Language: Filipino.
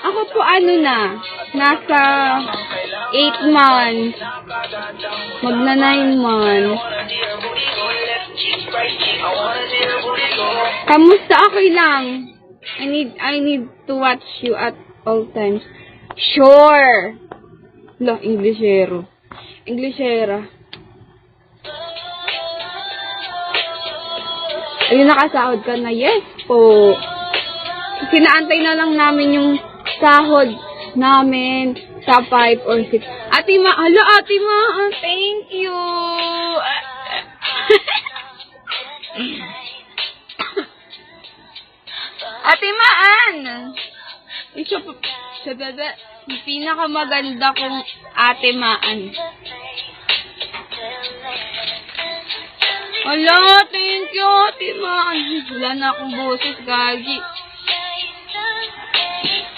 Ako po ano na, nasa 8 months. Magna 9 months. Kamusta? Okay lang. I need to watch you at all times. Sure. Lo, Englishero. Englishera. Ayun, nakasahod ka na. Yes po. Pinaantay na lang namin yung sahod namin sa 5 or 6. Ate Ma, hala Ate Ma, thank you. Ate Maan. Siya pinakamaganda kong Ate Maan. Hala, thank you Ate Maan. Wala na akong boses, gagi.